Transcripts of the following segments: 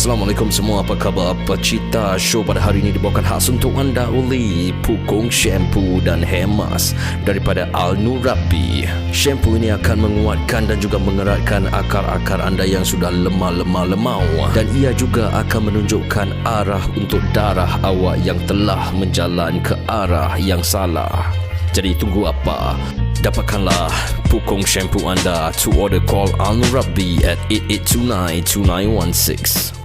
Assalamualaikum semua, apa khabar, apa cerita? Show pada hari ini dibawakan khas untuk anda oleh Pukong Shampoo dan Hair Mask daripada Al-Nurabi. Shampoo ini akan menguatkan dan juga mengeratkan akar-akar anda yang sudah lemau. Dan ia juga akan menunjukkan arah untuk darah awak yang telah menjalan ke arah yang salah. Jadi tunggu apa? Dapatkanlah Pukong Shampoo anda. To order, call Al-Nurabi at 8829-2916.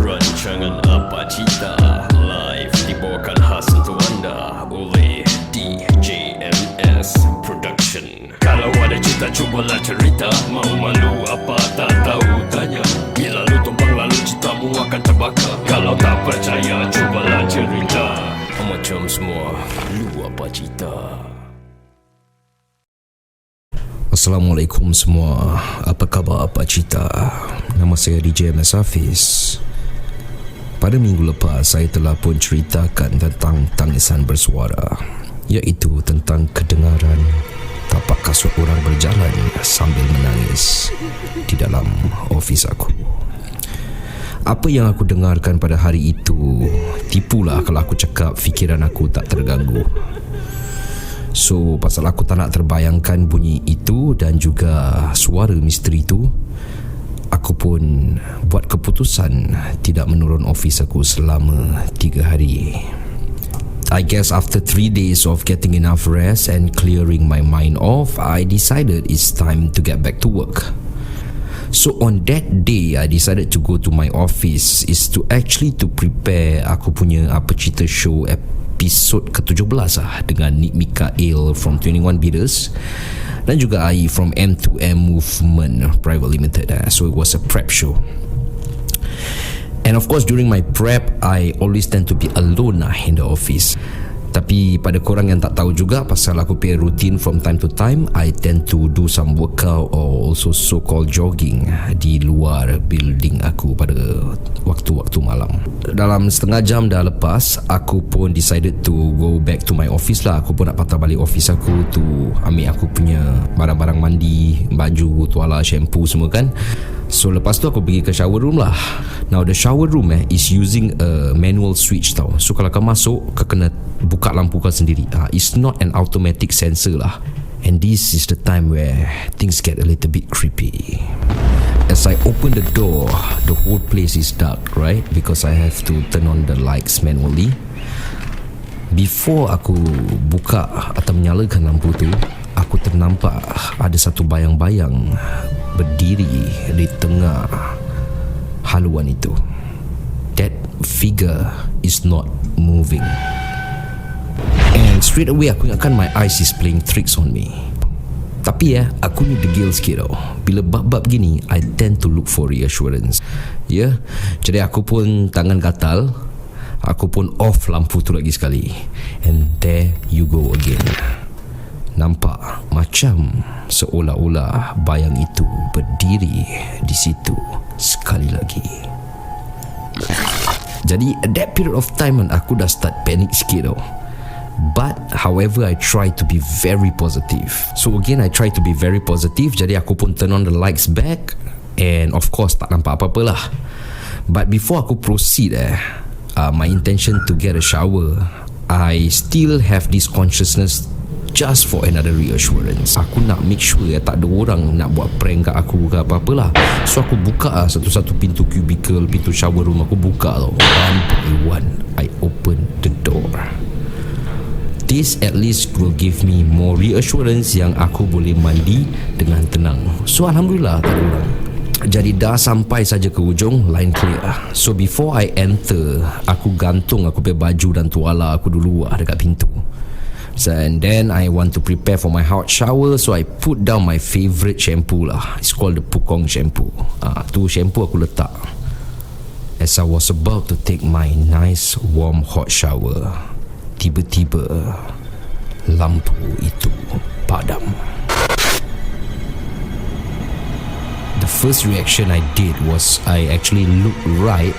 Rancangan Apa Cita live dibawakan khas untuk anda oleh DJMS Production. Kalau ada cerita cubalah cerita, mau malu apa tak tahu tanya. Bila lu tumpang lalu ceritamu akan terbakar. Kalau tak percaya cubalah cerita. Macam semua, lu apa cerita? Assalamualaikum semua, apa khabar, apa cerita? Nama saya DJMS Hafiz. Pada minggu lepas, saya telah pun ceritakan tentang tangisan bersuara, iaitu tentang kedengaran tapak kasut orang berjalan sambil menangis di dalam ofis aku. Apa yang aku dengarkan pada hari itu, tipulah kalau aku cakap fikiran aku tak terganggu. So, pasal aku tak nak terbayangkan bunyi itu dan juga suara misteri itu, aku pun buat keputusan tidak menurun ofis aku selama 3 hari. I guess after 3 days of getting enough rest and clearing my mind off, I decided it's time to get back to work. So on that day, I decided to go to my office is to actually to prepare aku punya Apa Cerita Show episod ke-17 dengan Nick Mikael from 21 Bidders dan juga AI from M2M Movement Private Limited. So it was a prep show. And of course during my prep, I always tend to be alone in the office. Tapi pada korang yang tak tahu juga, pasal aku punya routine from time to time, I tend to do some workout or also so-called jogging di luar building aku pada waktu-waktu malam. Dalam setengah jam dah lepas, aku pun decided to go back to my office lah. Aku pun nak patah balik office aku tu ambil aku punya barang-barang mandi, baju, tuala, shampoo semua kan. So lepas tu aku pergi ke shower room lah. Now the shower room is using a manual switch tau. So kalau kau masuk, kau kena buka lampu kau sendiri. It's not an automatic sensor lah. And this is the time where things get a little bit creepy. As I open the door, the whole place is dark, right? Because I have to turn on the lights manually. Before aku buka atau menyalakan lampu tu, aku ternampak ada satu bayang-bayang berdiri di tengah haluan itu. That figure is not moving. And straight away aku ingatkan my eyes is playing tricks on me. Tapi aku ni degil sikit tau. Bila bab-bab gini, I tend to look for reassurance. Jadi aku pun tangan gatal, aku pun off lampu tu lagi sekali. And there you go again. Nampak macam seolah-olah bayang itu berdiri di situ sekali lagi. Jadi at that period of time aku dah start panic sikit tau. But however, I try to be very positive. So again, I try to be very positive. Jadi aku pun turn on the lights back. And of course tak nampak apa-apa lah. But before aku proceed my intention to get a shower, I still have this consciousness just for another reassurance. Aku nak make sure tak ada orang nak buat prank kat aku ke apa-apalah. So aku buka satu-satu pintu cubicle, pintu shower room aku buka tau. One by one, I open the door. This at least will give me more reassurance yang aku boleh mandi dengan tenang. So Alhamdulillah tak ada orang. Jadi dah sampai saja ke ujung, line clear. So before I enter, aku gantung aku punya baju dan tuala aku dulu dekat pintu. So, and then I want to prepare for my hot shower. So I put down my favourite shampoo lah. It's called the Pukong shampoo. Tu shampoo aku letak. As I was about to take my nice warm hot shower, tiba-tiba lampu itu padam. The first reaction I did was I actually looked right.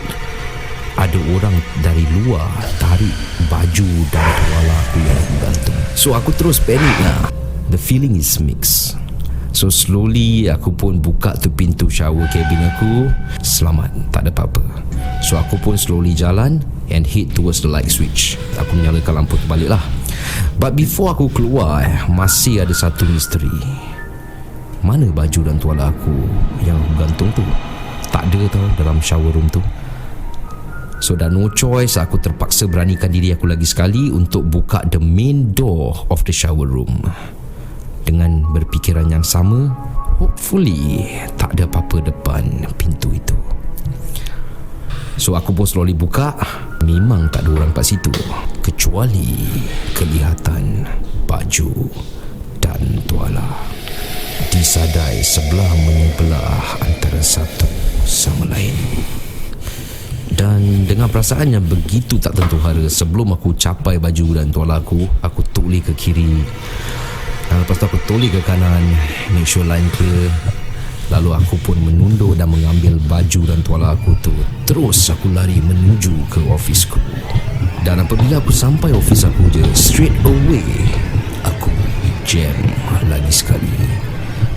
Ada orang dari luar tarik baju dan tuala aku yang gantung. So aku terus panik lah. The feeling is mixed. So slowly aku pun buka tu pintu shower cabin aku. Selamat, tak ada apa-apa. So aku pun slowly jalan and head towards the light switch. Aku menyalakan lampu tu balik lah. But before aku keluar, masih ada satu misteri. Mana baju dan tuala aku yang aku gantung tu? Tak ada tau dalam shower room tu. So dah no choice, aku terpaksa beranikan diri aku lagi sekali untuk buka the main door of the shower room. Dengan berfikiran yang sama, hopefully tak ada apa-apa depan pintu itu. So aku pun slowly buka. Memang tak ada orang kat situ, kecuali kelihatan baju dan tuala disadai sebelah menyebelah antara satu sama lain. Dan dengan perasaan yang begitu tak tentu hara, sebelum aku capai baju dan tuala aku toleh ke kiri. Lepas tu aku toleh ke kanan, make sure line clear. Lalu aku pun menunduk dan mengambil baju dan tuala aku tu. Terus aku lari menuju ke ofisku. Dan apabila aku sampai ofis aku je, straight away aku jam lagi sekali.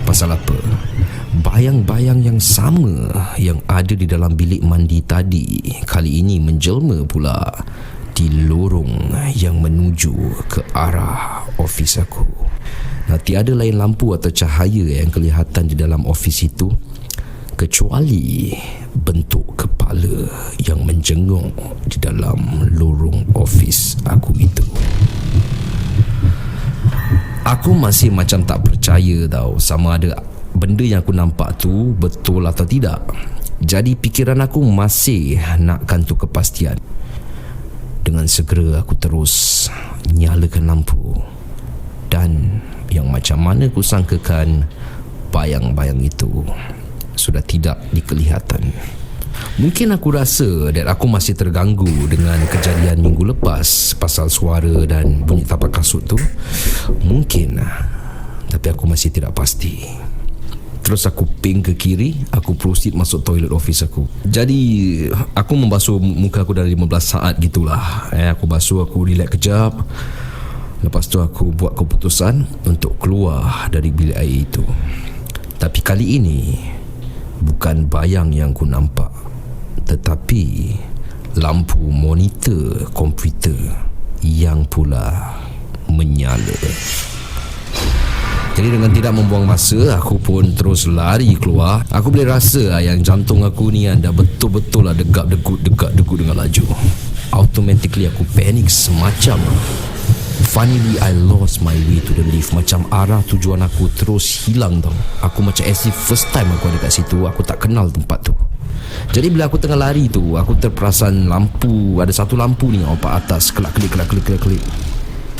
Pasal apa? Bayang-bayang yang sama yang ada di dalam bilik mandi tadi kali ini menjelma pula di lorong yang menuju ke arah ofis aku. Nah, tiada lain lampu atau cahaya yang kelihatan di dalam ofis itu kecuali bentuk kepala yang menjenguk di dalam lorong ofis aku itu. Aku masih macam tak percaya tau sama ada benda yang aku nampak tu betul atau tidak. Jadi fikiran aku masih nakkan tu kepastian. Dengan segera aku terus nyalakan lampu. Dan yang macam mana aku sangkakan, bayang-bayang itu sudah tidak dikelihatan. Mungkin aku rasa that aku masih terganggu dengan kejadian minggu lepas pasal suara dan bunyi tapak kasut tu. Mungkin, tapi aku masih tidak pasti. Terus aku ping ke kiri, aku proceed masuk toilet office aku. Jadi aku membasuh muka aku dari 15 saat gitulah. Aku basuh, aku relax kejap. Lepas tu aku buat keputusan untuk keluar dari bilik air itu. Tapi kali ini bukan bayang yang ku nampak, tetapi lampu monitor komputer yang pula menyala. Jadi dengan tidak membuang masa, aku pun terus lari keluar. Aku boleh rasa yang jantung aku ni dah betul-betul lah degap-degut dengan laju. Automatically aku panik semacam. Finally I lost my way to the lift. Macam arah tujuan aku terus hilang tau. Aku macam as if first time aku ada kat situ. Aku tak kenal tempat tu. Jadi bila aku tengah lari tu, aku terperasan lampu, ada satu lampu ni nampak atas, kelak-kelip.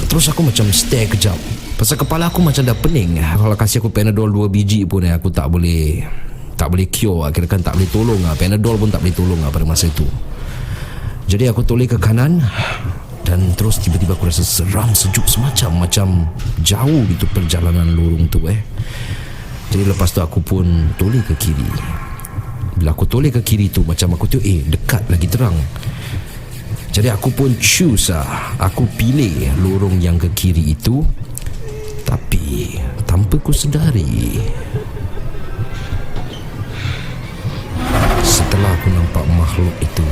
Terus aku macam stare kejap. Pasal kepala aku macam dah pening. Kalau kasih aku Panadol 2 biji pun aku tak boleh cure. Kira kan tak boleh tolong. Panadol pun tak boleh tolong pada masa itu. Jadi aku toleh ke kanan. Dan terus tiba-tiba aku rasa seram, sejuk semacam jauh itu perjalanan lorong tu. Jadi lepas tu aku pun toleh ke kiri. Bila aku toleh ke kiri tu, macam aku tu dekat lagi terang. Jadi aku pun choose aku pilih lorong yang ke kiri itu. Tapi tanpa ku sedari, setelah aku nampak makhluk itu,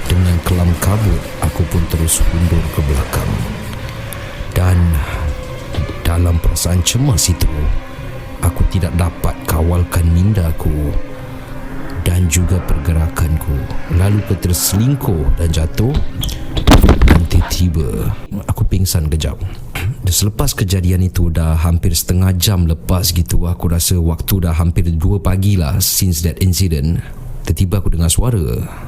dengan kelam kabut aku pun terus mundur ke belakang. Dan dalam perasaan cemas itu, aku tidak dapat kawalkan mindaku dan juga pergerakanku. Lalu aku terselingkuh dan jatuh. Dan tiba-tiba aku pingsan kejap. Selepas kejadian itu dah hampir setengah jam lepas gitu. Aku rasa waktu dah hampir 2 pagi lah since that incident. Tiba-tiba aku dengar suara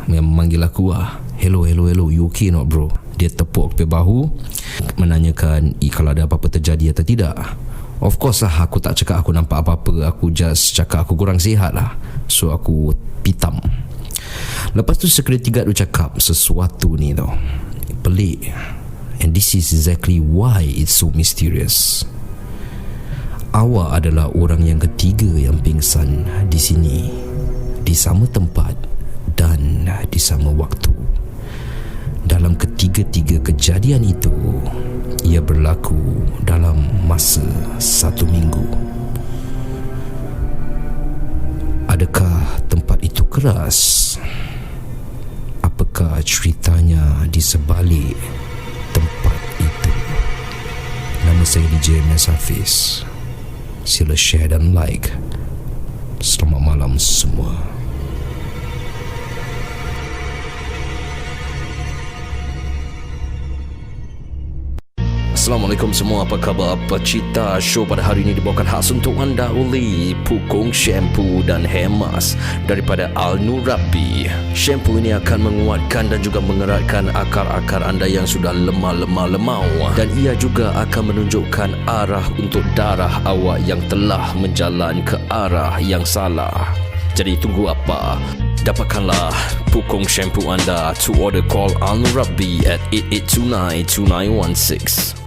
yang memanggil aku. Hello, you okay not bro? Dia tepuk aku bahu, menanyakan kalau ada apa-apa terjadi atau tidak. Of course lah, aku tak cakap aku nampak apa-apa. Aku just cakap aku kurang sihat lah. So aku pitam. Lepas tu security guard tu cakap sesuatu ni tau, pelik. And this is exactly why it's so mysterious. Awak adalah orang yang ketiga yang pingsan di sini, di sama tempat dan di sama waktu. Dalam ketiga-tiga kejadian itu, ia berlaku dalam masa 1 minggu. Adakah tempat itu keras? Apakah ceritanya di sebalik tempat itu? Nama saya DJ MS Hafiz. Sila share dan like. Selamat malam semua. Assalamualaikum semua, apa khabar, apa cerita? Show pada hari ini dibawakan khas untuk anda oleh Pukung Shampoo dan Hair Mask daripada Al-Nurabi. Shampoo ini akan menguatkan dan juga mengeratkan akar-akar anda yang sudah lemau. Dan ia juga akan menunjukkan arah untuk darah awak yang telah menjalan ke arah yang salah. Jadi tunggu apa? Dapatkanlah Pukung Shampoo anda. To order, call Al-Nurabi at 8829-2916.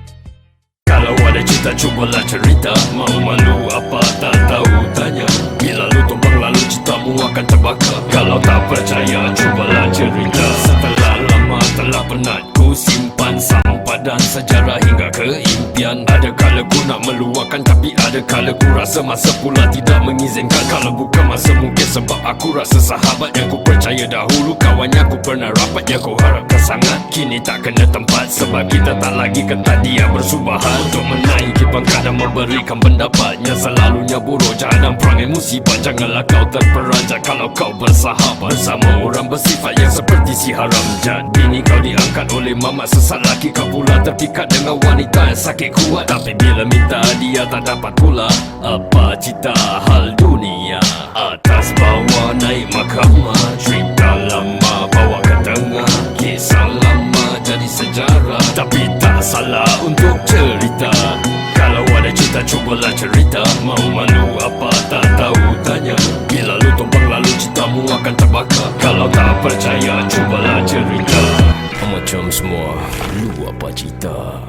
Kalau ada cerita cubalah cerita, mau malu apa tak tahu tanya. Bila lu tumpang lalu ceritamu akan terbakar. Kalau tak percaya cubalah cerita. Setelah lama telah penat ku simpan sempadan sejarah hingga ke impian. Ada kala ku nak meluahkan tapi ada kala ku rasa masa pula tidak mengizinkan. Kalau bukan masa mungkin sebab aku rasa sahabat yang ku percaya dahulu, kawan yang ku pernah rapat yang ku harapkan sangat, kini tak kena tempat sebab kita tak lagi ketat. Dia bersubahan untuk menaiki pangkat dan memberikan pendapatnya. Selalunya buruk jadang perangai musibah. Janganlah kau terperanjat kalau kau bersahabat bersama orang bersifat yang seperti si Haramjad. Bini kau diangkat oleh mamat sesat, laki kau pula terpikat dengan wanita yang sakit kuat. Tapi bila minta dia tak dapat pula. Apa cita hal dunia? Atas bawah naik mahkamah, cerita lama bawa ke tengah, kisah lama jadi sejarah. Tapi tak salah untuk cerita. Kalau ada cerita cubalah cerita, mau malu apa tak tahu tanya. Bila lu tumpang lalu ceritamu akan terbakar. Kalau tak percaya cubalah cerita. Macam semua, lu apa cerita?